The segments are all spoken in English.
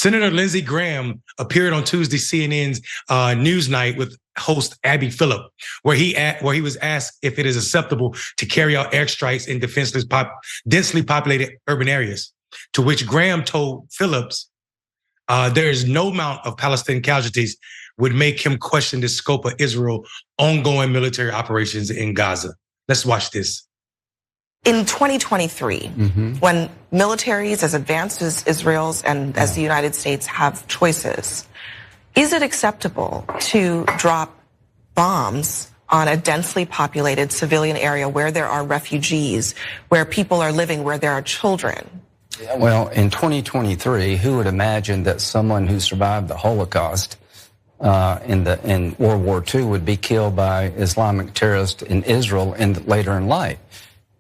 Senator Lindsey Graham appeared on Tuesday CNN's Newsnight with host Abby Phillip, where he was asked if it is acceptable to carry out airstrikes in densely populated urban areas. To which Graham told Phillips, there is no amount of Palestinian casualties would make him question the scope of Israel's ongoing military operations in Gaza. Let's watch this. In 2023, when militaries as advanced as Israel's and as the United States have choices, is it acceptable to drop bombs on a densely populated civilian area where there are refugees, where people are living, where there are children? Well, in 2023, who would imagine that someone who survived the Holocaust in World War II would be killed by Islamic terrorists in Israel later in life?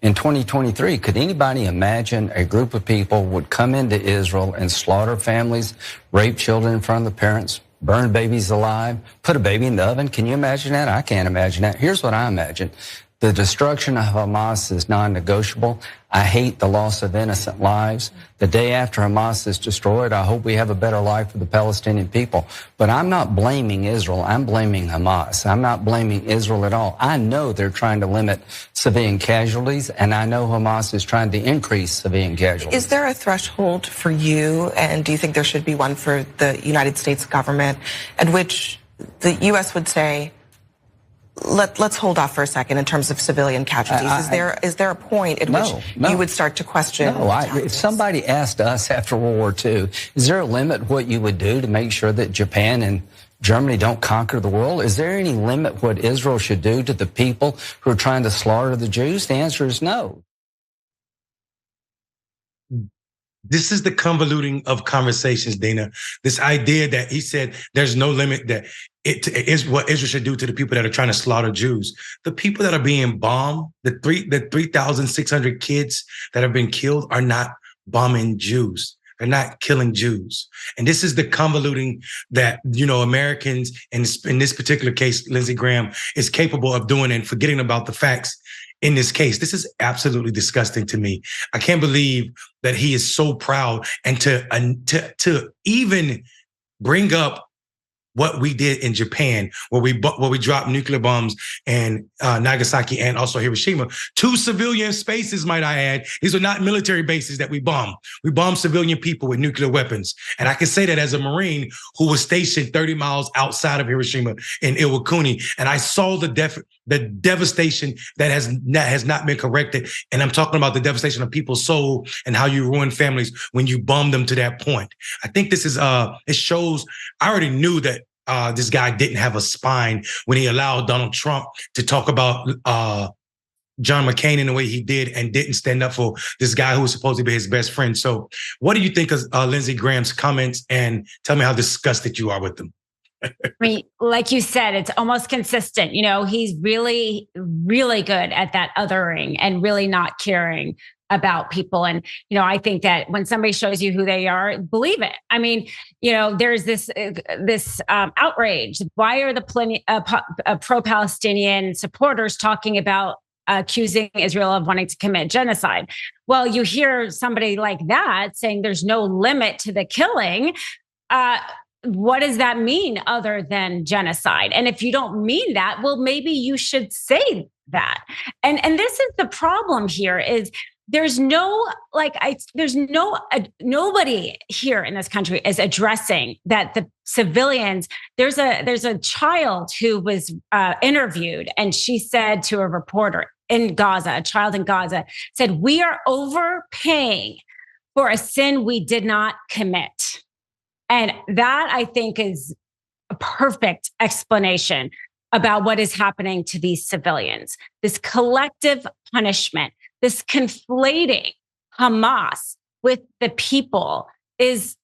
In 2023, could anybody imagine a group of people would come into Israel and slaughter families, rape children in front of the parents, burn babies alive, put a baby in the oven? Can you imagine that? I can't imagine that. Here's what I imagine. The destruction of Hamas is non-negotiable. I hate the loss of innocent lives. The day after Hamas is destroyed, I hope we have a better life for the Palestinian people. But I'm not blaming Israel. I'm blaming Hamas. I'm not blaming Israel at all. I know they're trying to limit civilian casualties, and I know Hamas is trying to increase civilian casualties. Is there a threshold for you, and do you think there should be one for the United States government, at which the U.S. would say, let's hold off for a second in terms of civilian casualties? Is there a point at which you would start to question? No, if somebody asked us after World War II, is there a limit what you would do to make sure that Japan and Germany don't conquer the world? Is there any limit what Israel should do to the people who are trying to slaughter the Jews? The answer is no. This is the convoluting of conversations, Dina. This idea that he said there's no limit, that it is what Israel should do to the people that are trying to slaughter Jews. The people that are being bombed, the 3,600 kids that have been killed are not bombing Jews. They're not killing Jews. And this is the convoluting that, Americans, and in this particular case, Lindsey Graham, is capable of doing and forgetting about the facts. In this case, this is absolutely disgusting to me. I can't believe that he is so proud and to even bring up what we did in Japan, where we dropped nuclear bombs in Nagasaki and also Hiroshima. 2 civilian spaces, might I add. These are not military bases that we bombed. We bombed civilian people with nuclear weapons. And I can say that as a Marine who was stationed 30 miles outside of Hiroshima in Iwakuni. And I saw the devastation that has not been corrected. And I'm talking about the devastation of people's soul and how you ruin families when you bomb them to that point. I think this is, it shows, I already knew that this guy didn't have a spine when he allowed Donald Trump to talk about John McCain in the way he did and didn't stand up for this guy who was supposed to be his best friend. So what do you think of Lindsey Graham's comments, and tell me how disgusted you are with them? I mean, like you said, it's almost consistent. He's really, really good at that othering and really not caring about people. And, I think that when somebody shows you who they are, believe it. I mean, there's this outrage. Why are the pro-Palestinian supporters talking about accusing Israel of wanting to commit genocide? Well, you hear somebody like that saying there's no limit to the killing. What does that mean other than genocide? And if you don't mean that, well, maybe you should say that. And this is the problem here is nobody here in this country is addressing that the civilians. There's a child who was interviewed, and she said to a reporter in Gaza, a child in Gaza, said, "We are overpaying for a sin we did not commit." And that, I think, is a perfect explanation about what is happening to these civilians. This collective punishment, this conflating Hamas with the people is,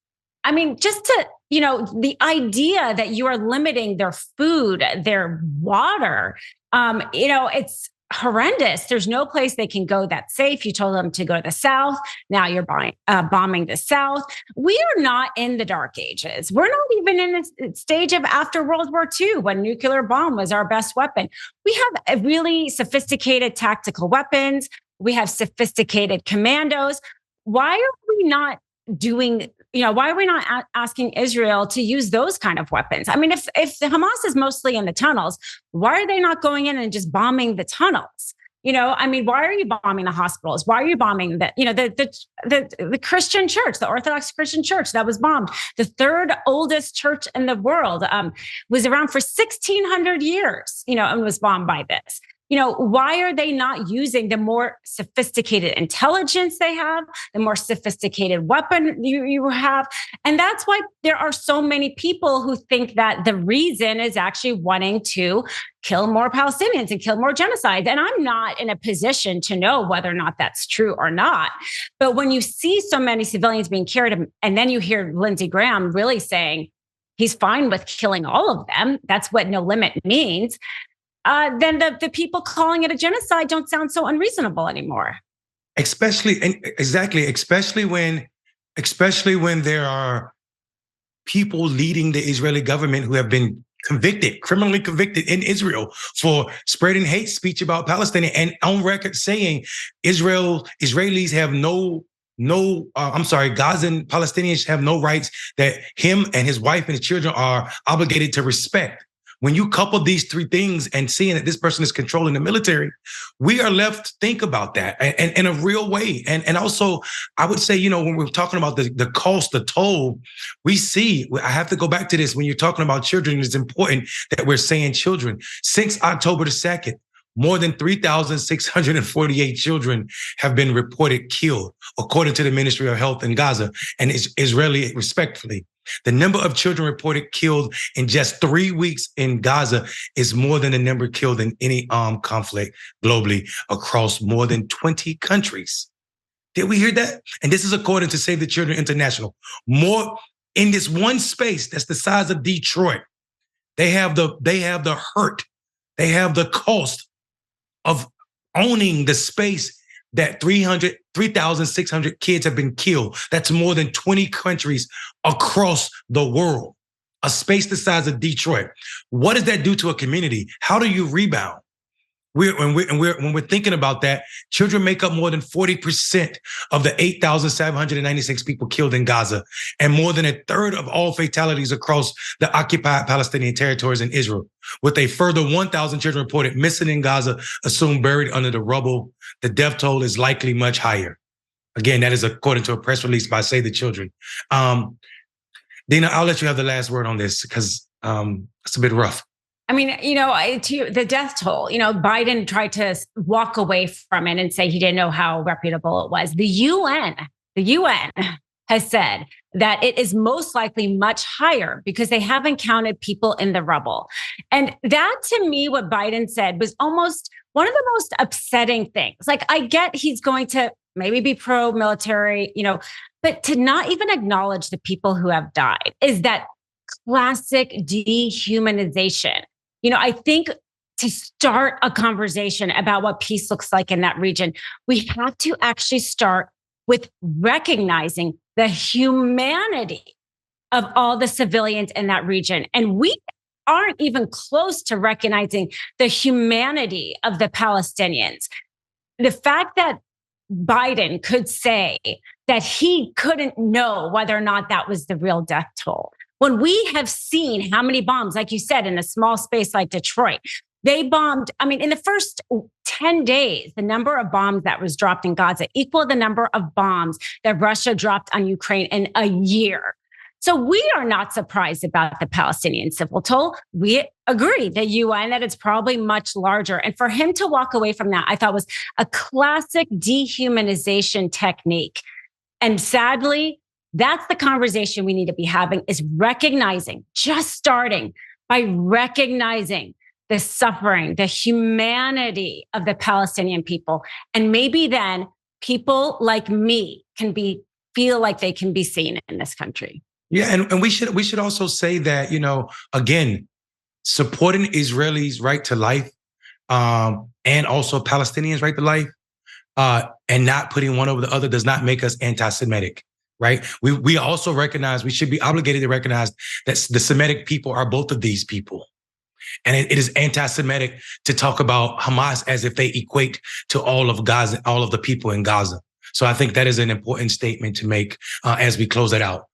the idea that you are limiting their food, their water, it's horrendous. There's no place they can go that's safe. You told them to go to the South. Now you're bombing the South. We are not in the dark ages. We're not even in the stage of after World War II, when nuclear bomb was our best weapon. We have really sophisticated tactical weapons. We have sophisticated commandos. Why are we not doing, why are we not asking Israel to use those kind of weapons? I mean, if Hamas is mostly in the tunnels, why are they not going in and just bombing the tunnels? I mean, why are you bombing the hospitals? Why are you bombing the Christian church, the Orthodox Christian church that was bombed? The third oldest church in the world was around for 1,600 years, and was bombed by this. Why are they not using the more sophisticated intelligence they have, the more sophisticated weapon you have? And that's why there are so many people who think that the reason is actually wanting to kill more Palestinians and kill more genocides. And I'm not in a position to know whether or not that's true or not. But when you see so many civilians being killed, and then you hear Lindsey Graham really saying he's fine with killing all of them, that's what no limit means. Then the people calling it a genocide don't sound so unreasonable anymore. Especially when there are people leading the Israeli government who have been criminally convicted in Israel for spreading hate speech about Palestinians, and on record saying Israelis have Gazan Palestinians have no rights that him and his wife and his children are obligated to respect. When you couple these three things and seeing that this person is controlling the military, we are left to think about that and in a real way. And also, I would say, when we're talking about the cost, the toll, I have to go back to this. When you're talking about children, it's important that we're saying children. Since October the 2nd, more than 3,648 children have been reported killed, according to the Ministry of Health in Gaza and Israeli, respectfully. The number of children reported killed in just 3 weeks in Gaza is more than the number killed in any armed conflict globally across more than 20 countries. Did we hear that? And this is according to Save the Children International. More in this one space that's the size of Detroit. They have the hurt. They have the cost of owning the space that 3,600 kids have been killed. That's more than 20 countries across the world. A space the size of Detroit. What does that do to a community? How do you rebound? When we're thinking about that, children make up more than 40% of the 8,796 people killed in Gaza, and more than a third of all fatalities across the occupied Palestinian territories in Israel, with a further 1,000 children reported missing in Gaza, assumed buried under the rubble. The death toll is likely much higher. Again, that is according to a press release by Save the Children. Dina, I'll let you have the last word on this because it's a bit rough. I mean, to the death toll, Biden tried to walk away from it and say he didn't know how reputable it was. The UN has said that it is most likely much higher because they haven't counted people in the rubble. And that, to me, what Biden said was almost one of the most upsetting things. Like, I get he's going to maybe be pro-military, but to not even acknowledge the people who have died is that classic dehumanization. I think to start a conversation about what peace looks like in that region, we have to actually start with recognizing the humanity of all the civilians in that region. And we aren't even close to recognizing the humanity of the Palestinians. The fact that Biden could say that he couldn't know whether or not that was the real death toll, when we have seen how many bombs, like you said, in a small space like Detroit, they bombed. I mean, in the first 10 days, the number of bombs that was dropped in Gaza equaled the number of bombs that Russia dropped on Ukraine in a year. So we are not surprised about the Palestinian civil toll. We agree, the UN, that it's probably much larger. And for him to walk away from that, I thought was a classic dehumanization technique. And sadly, that's the conversation we need to be having, is recognizing, just starting by recognizing the suffering, the humanity of the Palestinian people. And maybe then people like me can feel like they can be seen in this country. Yeah, and we should also say that, again, supporting Israelis' right to life and also Palestinians' right to life and not putting one over the other does not make us anti-Semitic. Right. We also recognize, we should be obligated to recognize that the Semitic people are both of these people. And it is anti-Semitic to talk about Hamas as if they equate to all of Gaza, all of the people in Gaza. So I think that is an important statement to make as we close that out.